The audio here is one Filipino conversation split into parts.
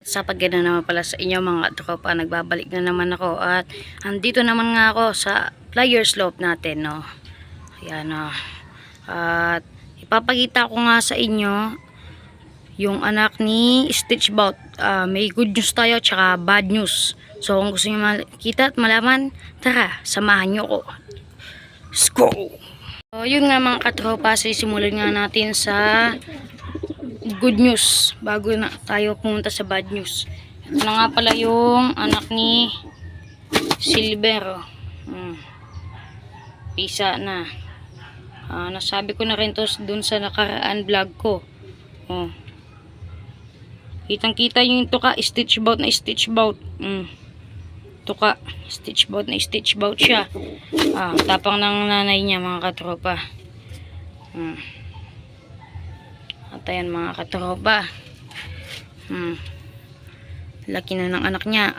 Sa paggana naman pala sa inyo mga tropa, nagbabalik na naman ako at andito naman nga ako sa flyer slope natin, no. Ayan, no. At ipapakita ko nga sa inyo yung anak ni Stitchbout. May good news tayo tsaka bad news. So kung gusto niyo makita at malaman, tara, samahan niyo ko. Let's go! So yun nga mga katropa, sisimulan nga natin sa good news bago na tayo pumunta sa bad news. Ito na nga pala yung anak ni Silver. Pisa na. Nasabi ko na rin to dun sa nakaraan vlog ko. Kitang kita yung tuka, Stitchbout na Stitchbout. Tuka, Stitchbout na Stitchbout siya. Tapang ng nanay niya mga katropa. At ayan mga katropa. Laki na ng anak niya.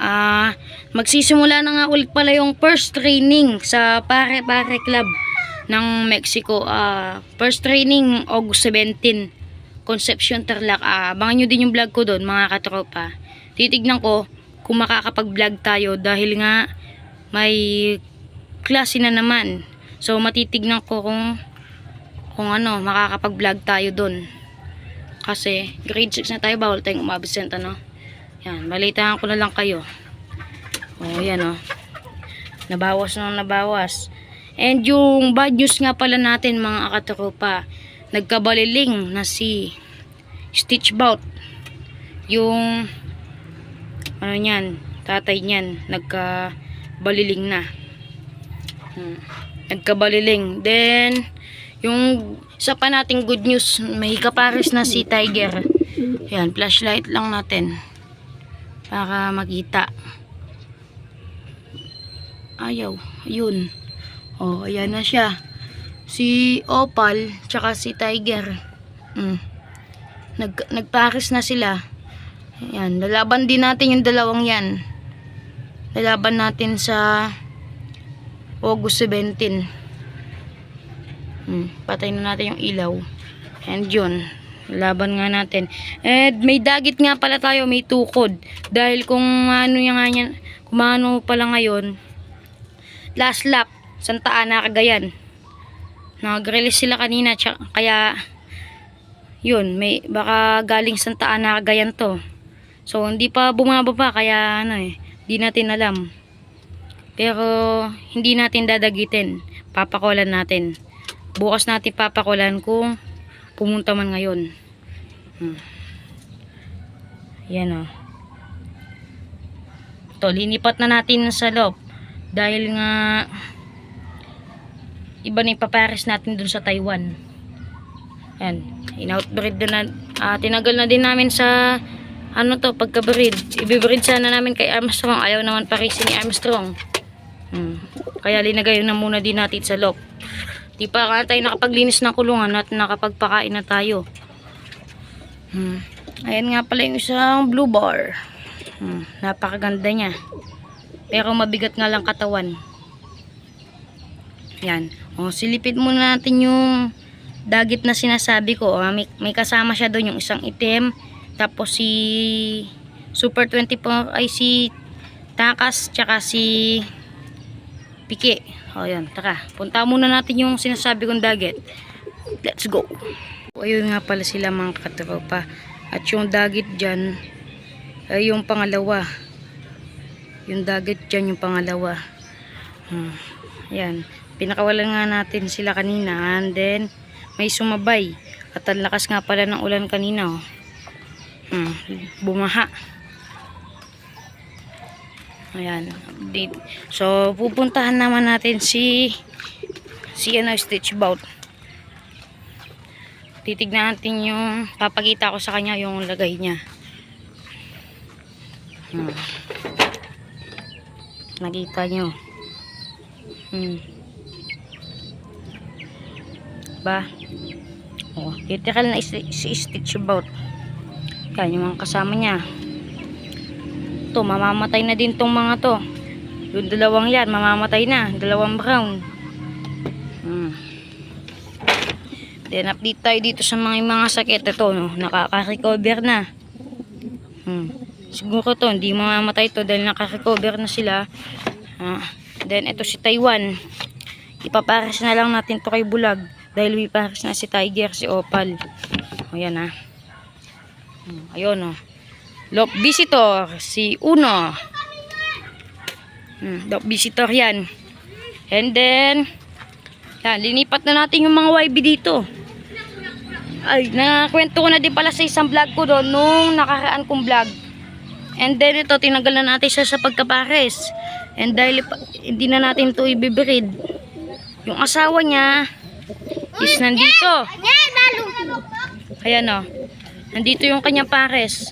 Magsisimula na nga ulit pala yung first training sa Pare-Pare Club ng Mexico. First training August 17, Concepcion, Tarlac. Abangan nyo din yung vlog ko doon mga katropa. Titignan ko kung makakapag-vlog tayo dahil nga may klase na naman. So matitignan ko kung ano, makakapag-vlog tayo doon. Kasi grade 6 na tayo, bawal tayong umabsent, ano. Yan, balitahan ko na lang kayo. Yan, nabawas na nabawas. And yung bad news nga pala natin mga katropa, nagkabaliling na si Stitchbout. Yung ano niyan, tatay niyan, nagkabaliling na. Nagkabaliling. Then yung isa pa nating good news, may kapares na si Tiger. Yan, flashlight lang natin para makita. Ayaw, yun. Ayan na siya. Si Opal tsaka si Tiger. Nagpares na sila. Yan, lalaban din natin yung dalawang yan. Lalaban natin sa August 17. Patay na natin yung ilaw. And yun, laban nga natin. And may dagit nga pala tayo, may tukod. Dahil kung ano yung nga yan, kung ano pala ngayon, last lap, Santa Ana, Cagayan. Nag-release sila kanina, kaya yun, may baka galing Santa Ana, Cagayan to. So hindi pa bumababa, kaya ano hindi natin alam. Pero hindi natin dadagitin, papakulan natin. Bukas natin papakulan kung pumunta man ngayon. Yan Ito, linipat na natin sa loob. Dahil nga iba na yung papares natin dun sa Taiwan. Yan, in-outbreed na, tinagal na din namin sa pagka-breed. I-breed sana namin kay Armstrong. Ayaw naman parisin ni Armstrong. Kaya linagay na muna din natin sa loob. Di pa tayo nakapaglinis ng kulungan at nakapagpakain na tayo. Ayan nga pala yung isang blue bar. Napakaganda niya. Pero mabigat nga lang katawan. Yan. Silipid muna natin yung dagit na sinasabi ko. May kasama siya doon, yung isang itim. Tapos si Super 24 ay si Takas tsaka si Pike. Yan, tara. Punta muna natin yung sinasabi kong dagit. Let's go. Ayun nga pala sila mga katropa. At yung dagit dyan ay yung pangalawa. Yung dagit dyan yung pangalawa. Yan. Pinakawalan nga natin sila kanina. And then may sumabay. At ang lakas nga pala ng ulan kanina. Bumaha. Ayan, update. So, pupuntahan naman natin si Stitchbout. Titignan natin yung, papakita ko sa kanya yung lagay niya. Nakita nyo. Titiral na si Stitchbout. Yan, yung mga kasama niya. To, mamamatay na din tong mga to. Yung dalawang yan, mamamatay na. Dalawang brown. Then, update tayo dito sa mga sakit. Ito, nakaka-recover na. Siguro to, hindi mamamatay to dahil naka-recover na sila. Then, ito si Taiwan. Ipapares na lang natin to kay Bulag. Dahil may pares na si Tiger, si Opal. Ayan ha. Ayun o. Lock Visitor, si Uno. Lock Visitor yan. And then, yan, linipat na natin yung mga YB dito. Ay, nakakwento ko na din pala sa isang vlog ko doon, nung nakaraan kong vlog. And then ito, tinanggal na natin siya sa pagkapares. And dahil hindi na natin ito ibibreed, yung asawa niya is nandito. Ayan o. Nandito yung kanyang pares.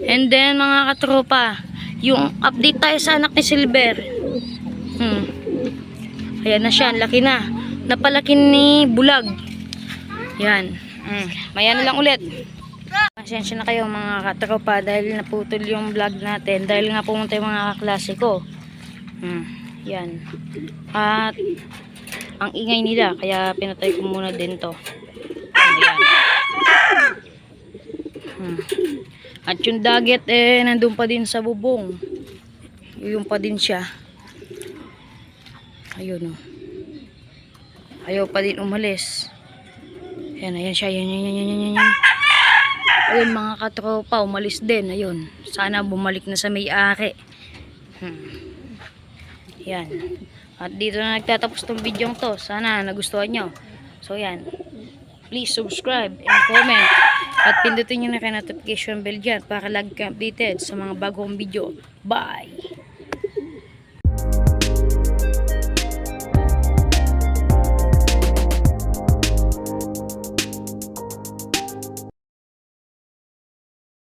And then mga katropa, yung update tayo sa anak ni Silver. Ayan na siya, laki na. Napalaki ni Bulag. Yan. Maya na lang ulit. Pasensya na kayo mga katropa dahil naputol yung vlog natin. Dahil nga pumunta yung mga kaklase ko. Yan. At ang ingay nila, kaya pinatay ko muna din to. Ayan. At yung dagat nandun pa din sa bubong. Yung pa din siya. Ayun o. Ayaw pa din umalis. Ayan siya. Ayan. Ayun mga katropa, umalis din. Ayun. Sana bumalik na sa may-ari. Yan. At dito na nagtatapos tong video to. Sana nagustuhan nyo. So yan. Please subscribe and comment. At pindutin nyo na kayo notification bell dyan para lagi ka updated sa mga bagong video. Bye!